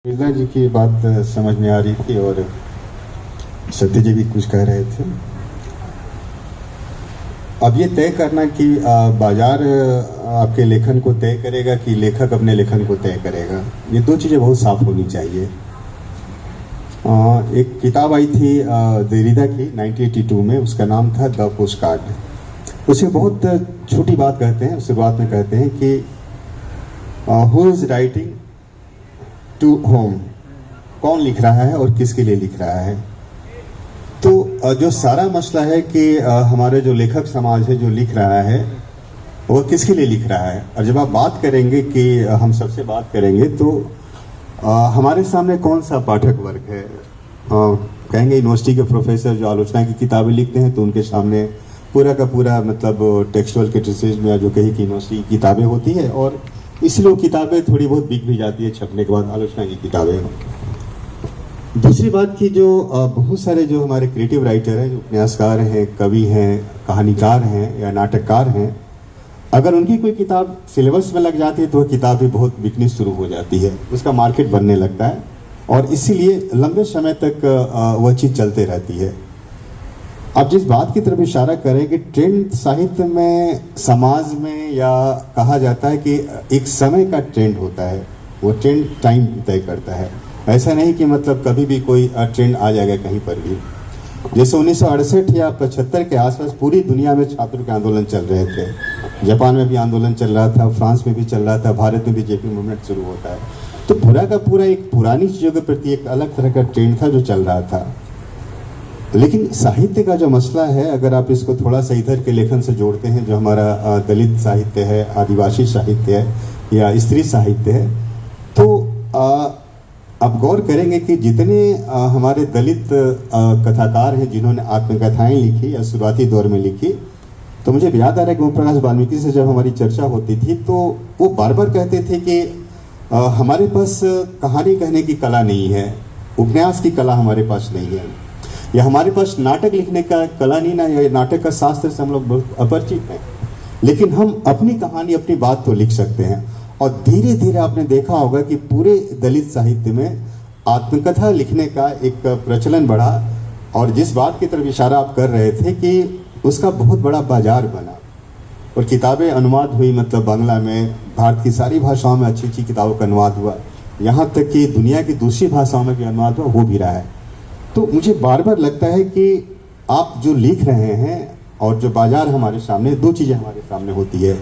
बिरला जी की बात समझ में आ रही थी और सत्य जी भी कुछ कह रहे थे। अब ये तय करना कि बाजार आपके लेखन को तय करेगा कि लेखक अपने लेखन को तय करेगा, ये दो चीज़ें बहुत साफ होनी चाहिए। एक किताब आई थी देरिदा की 1982 में, उसका नाम था द पोस्टकार्ड। उसे बहुत छोटी बात कहते हैं, शुरुआत में कहते हैं कि who is writing to whom, कौन लिख रहा है और किसके लिए लिख रहा है। तो जो सारा मसला है कि हमारे जो लेखक समाज है जो लिख रहा है वो किसके लिए लिख रहा है। और जब आप बात करेंगे कि हम सबसे बात करेंगे तो हमारे सामने कौन सा पाठक वर्ग है। कहेंगे यूनिवर्सिटी के प्रोफेसर जो आलोचना की किताबें लिखते हैं तो उनके सामने पूरा का पूरा मतलब टेक्सचुअल क्रिटिसिज्म या जो कहीं की यूनिवर्सिटी की किताबें होती है, और इसलिए वो किताबें थोड़ी बहुत बिक भी जाती है छपने के बाद, आलोचना की किताबें। दूसरी बात की जो बहुत सारे जो हमारे क्रिएटिव राइटर हैं, जो उपन्यासकार हैं, कवि हैं, कहानीकार हैं या नाटककार हैं, अगर उनकी कोई किताब सिलेबस में लग जाती है तो वह किताब भी बहुत बिकनी शुरू हो जाती है, उसका मार्केट बनने लगता है और इसीलिए लंबे समय तक वह चीज़ चलते रहती है। अब जिस बात की तरफ इशारा करें कि ट्रेंड साहित्य में, समाज में, या कहा जाता है कि एक समय का ट्रेंड होता है, वो ट्रेंड टाइम तय करता है। ऐसा नहीं कि मतलब कभी भी कोई ट्रेंड आ जाएगा कहीं पर भी। जैसे 1968 या 75 के आसपास पूरी दुनिया में छात्रों के आंदोलन चल रहे थे, जापान में भी आंदोलन चल रहा था, फ्रांस में भी चल रहा था, भारत में भी जेपी मूवमेंट शुरू होता है। तो पूरा का पूरा एक पुरानी चीज़ों के प्रति एक अलग तरह का ट्रेंड था जो चल रहा था। लेकिन साहित्य का जो मसला है, अगर आप इसको थोड़ा सा इधर के लेखन से जोड़ते हैं, जो हमारा दलित साहित्य है, आदिवासी साहित्य है या स्त्री साहित्य है, तो आप गौर करेंगे कि जितने हमारे दलित कथाकार हैं जिन्होंने आत्मकथाएं लिखी या शुरुआती दौर में लिखी, तो मुझे याद आ रहा है कि ओम प्रकाश वाल्मीकि से जब हमारी चर्चा होती थी तो वो बार बार कहते थे कि हमारे पास कहानी कहने की कला नहीं है, उपन्यास की कला हमारे पास नहीं है, या हमारे पास नाटक लिखने का कला नहीं ना, या नाटक का शास्त्र से हम लोग बहुत अपरिचित हैं, लेकिन हम अपनी कहानी, अपनी बात तो लिख सकते हैं। और धीरे धीरे आपने देखा होगा कि पूरे दलित साहित्य में आत्मकथा लिखने का एक प्रचलन बढ़ा, और जिस बात की तरफ इशारा आप कर रहे थे कि उसका बहुत बड़ा बाजार बना और किताबें अनुवाद हुई, मतलब बांग्ला में, भारत की सारी भाषाओं में अच्छी अच्छी किताबों का अनुवाद हुआ, यहाँ तक कि दुनिया की दूसरी भाषाओं में भी अनुवाद हुआ, हो भी रहा है। तो मुझे बार बार लगता है कि आप जो लिख रहे हैं और जो बाजार हमारे सामने, दो चीज़ें हमारे सामने होती है।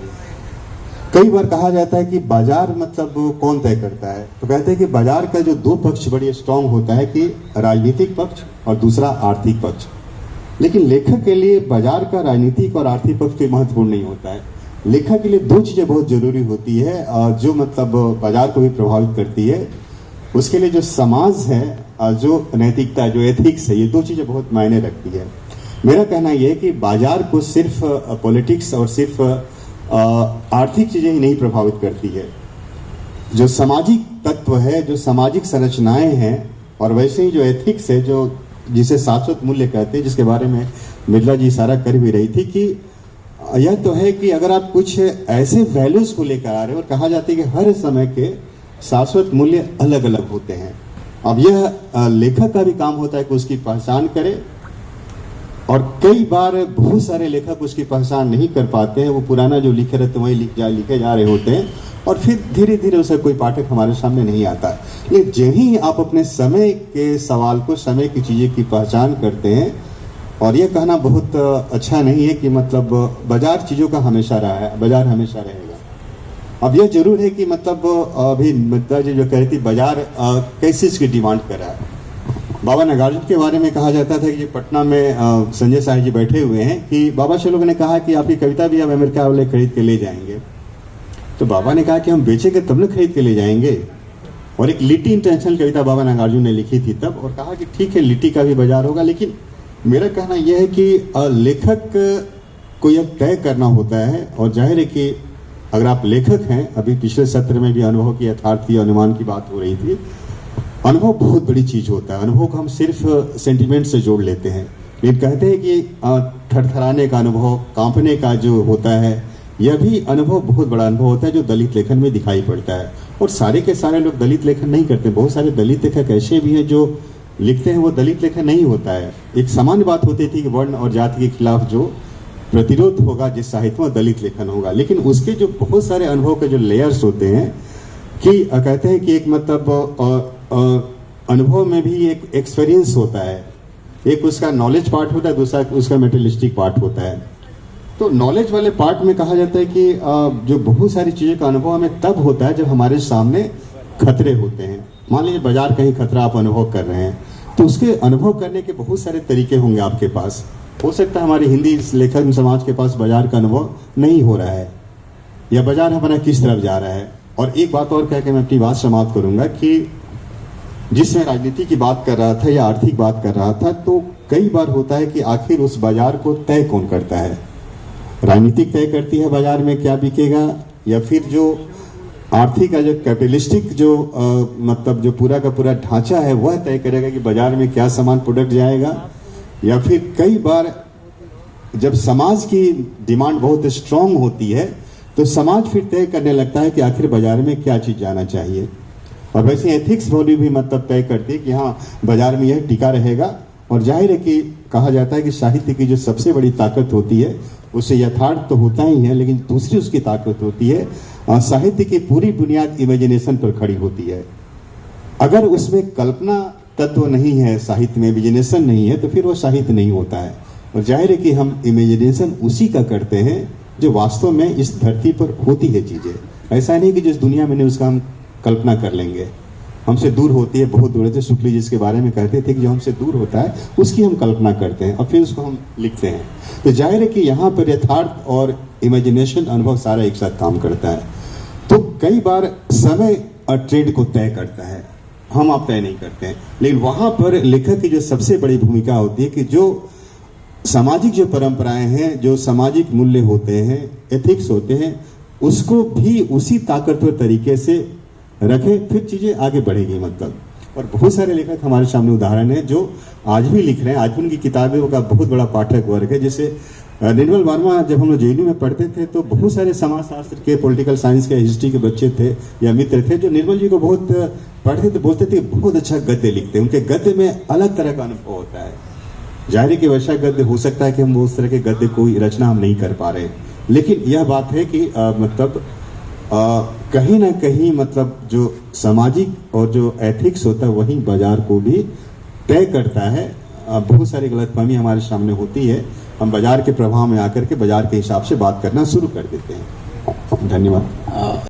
कई बार कहा जाता है कि बाजार मतलब कौन तय करता है, तो कहते हैं कि बाजार का जो दो पक्ष बड़ी स्ट्रांग होता है कि राजनीतिक पक्ष और दूसरा आर्थिक पक्ष। लेकिन लेखक के लिए बाजार का राजनीतिक और आर्थिक पक्ष कोई महत्वपूर्ण नहीं होता है। लेखक के लिए दो चीज़ें बहुत जरूरी होती है जो मतलब बाजार को भी प्रभावित करती है। उसके लिए जो समाज है, जो नैतिकता, जो एथिक्स है, ये दो चीज़ें बहुत मायने रखती है। मेरा कहना यह है कि बाजार को सिर्फ पॉलिटिक्स और सिर्फ आर्थिक चीज़ें ही नहीं प्रभावित करती है, जो सामाजिक तत्व है, जो सामाजिक संरचनाएं हैं, और वैसे ही जो एथिक्स है, जो जिसे शाश्वत मूल्य कहते हैं, जिसके बारे में बिरला जी इशारा कर भी रही थी कि यह तो है कि अगर आप कुछ ऐसे वैल्यूज को लेकर आ रहे हो, और कहा जाता है कि हर समय के शाश्वत मूल्य अलग अलग होते हैं। अब यह लेखक का भी काम होता है कि उसकी पहचान करे, और कई बार बहुत सारे लेखक उसकी पहचान नहीं कर पाते हैं। वो पुराना जो लिखे रहते वही लिखे जा रहे होते हैं, और फिर धीरे धीरे उसे कोई पाठक हमारे सामने नहीं आता। लेकिन जब ही आप अपने समय के सवाल को, समय की चीज़ें की पहचान करते हैं, और ये कहना बहुत अच्छा नहीं है कि मतलब बाजार चीज़ों का हमेशा रहा है, बाजार हमेशा रहेगा। अब यह जरूर है कि मतलब अभी मित्रा जी जो कह रही थी बाजार कैसे इसकी डिमांड कर रहा है। बाबा नागार्जुन के बारे में कहा जाता था कि पटना में संजय साहिब जी बैठे हुए हैं कि बाबा से लोगों ने कहा कि आपकी कविता भी अब अमेरिका वाले खरीद के ले जाएंगे। तो बाबा ने कहा कि हम बेचेंगे तब न खरीद के ले जाएंगे। और एक लिटी इंटेंशनल कविता बाबा नागार्जुन ने लिखी थी तब, और कहा कि ठीक है लिटी का भी बाजार होगा। लेकिन मेरा कहना यह है कि लेखक को यह तय करना होता है, और जाहिर है कि अगर आप लेखक हैं, अभी पिछले सत्र में भी अनुभव की यथार्थी अनुमान की बात हो रही थी, अनुभव बहुत बड़ी चीज होता है। अनुभव को हम सिर्फ सेंटिमेंट से जोड़ लेते हैं, लेकिन कहते हैं कि थरथराने का अनुभव, कांपने का जो होता है, यह भी अनुभव बहुत बड़ा अनुभव होता है जो दलित लेखन में दिखाई पड़ता है। और सारे के सारे लोग दलित लेखन नहीं करते। बहुत सारे दलित लेखक ऐसे भी हैं जो लिखते हैं, वो दलित लेखन नहीं होता है। एक सामान्य बात होती थी कि वर्ण और जाति के खिलाफ जो प्रतिरोध होगा जिस साहित्य में, दलित लेखन होगा। लेकिन उसके जो बहुत सारे अनुभव के जो लेयर्स होते हैं कि कहते हैं कि एक मतलब अनुभव में भी एक एक्सपीरियंस होता है, एक उसका नॉलेज पार्ट होता है, दूसरा उसका मेटेरियलिस्टिक पार्ट होता है। तो नॉलेज वाले पार्ट में कहा जाता है कि जो बहुत सारी चीज़ों का अनुभव हमें तब होता है जब हमारे सामने खतरे होते हैं। मान लीजिए बाजार कहीं खतरा आप अनुभव कर रहे हैं, तो उसके अनुभव करने के बहुत सारे तरीके होंगे आपके पास। हो सकता है हमारे हिंदी लेखक समाज के पास बाजार का अनुभव नहीं हो रहा है, या बाजार हमारा किस तरफ जा रहा है। और एक बात और कह के मैं अपनी बात समाप्त करूंगा कि जिसमें राजनीति की बात कर रहा था या आर्थिक बात कर रहा था, तो कई बार होता है कि आखिर उस बाजार को तय कौन करता है। राजनीतिक तय करती है बाजार में क्या बिकेगा, या फिर जो आर्थिक या जो कैपिटलिस्टिक जो मतलब जो पूरा का पूरा ढांचा है वह तय करेगा कि बाजार में क्या सामान प्रोडक्ट जाएगा। या फिर कई बार जब समाज की डिमांड बहुत स्ट्रांग होती है तो समाज फिर तय करने लगता है कि आखिर बाजार में क्या चीज जाना चाहिए। और वैसे एथिक्स बॉडी भी मतलब तय करती है कि हाँ बाजार में यह टिका रहेगा। और जाहिर है कि कहा जाता है कि साहित्य की जो सबसे बड़ी ताकत होती है उसे यथार्थ तो होता ही है, लेकिन दूसरी उसकी ताकत होती है साहित्य की पूरी बुनियाद इमेजिनेशन पर खड़ी होती है। अगर उसमें कल्पना तत्व नहीं है, साहित्य में इमेजिनेशन नहीं है, तो फिर वो साहित्य नहीं होता है। और जाहिर है कि हम इमेजिनेशन उसी का करते हैं जो वास्तव में इस धरती पर होती है चीजें। ऐसा नहीं कि जिस दुनिया में नहीं उसका हम कल्पना कर लेंगे, हमसे दूर होती है, बहुत दूर है। शुक्ल जिसके बारे में कहते थे कि जो हमसे दूर होता है उसकी हम कल्पना करते हैं और फिर उसको हम लिखते हैं। तो जाहिर है कि यहाँ पर यथार्थ और इमेजिनेशन अनुभव सारा एक साथ काम करता है। तो कई बार समय और ट्रेंड को तय करता है, हम आप तय नहीं करते हैं। लेकिन वहां पर लेखक की जो सबसे बड़ी भूमिका होती है कि जो सामाजिक जो परंपराएं हैं, जो सामाजिक मूल्य होते हैं, एथिक्स होते हैं, उसको भी उसी ताकतवर तरीके से रखे, फिर चीजें आगे बढ़ेगी मतलब। और बहुत सारे लेखक हमारे सामने उदाहरण है जो आज भी लिख रहे हैं, आज भी उनकी किताबें का बहुत बड़ा पाठक वर्ग है। जैसे निर्मल वर्मा, जब हम लोग जेएनयू में पढ़ते थे तो बहुत सारे समाजशास्त्र के, पॉलिटिकल साइंस के, हिस्ट्री के बच्चे थे या मित्र थे जो निर्मल जी को बहुत पढ़ते थे, बोलते थे बहुत अच्छा गद्य लिखते हैं, उनके गद्य में अलग तरह का अनुभव होता है। जाहिर है कि वैसा गद्य हो सकता है कि हम उस तरह के गद्य कोई रचना हम नहीं कर पा रहे, लेकिन यह बात है कि मतलब कहीं ना कहीं मतलब जो सामाजिक और जो एथिक्स होता है वही बाजार को भी तय करता है। बहुत सारी गलतफहमी हमारे सामने होती है, हम बाजार के प्रभाव में आकर के बाजार के हिसाब से बात करना शुरू कर देते हैं। धन्यवाद।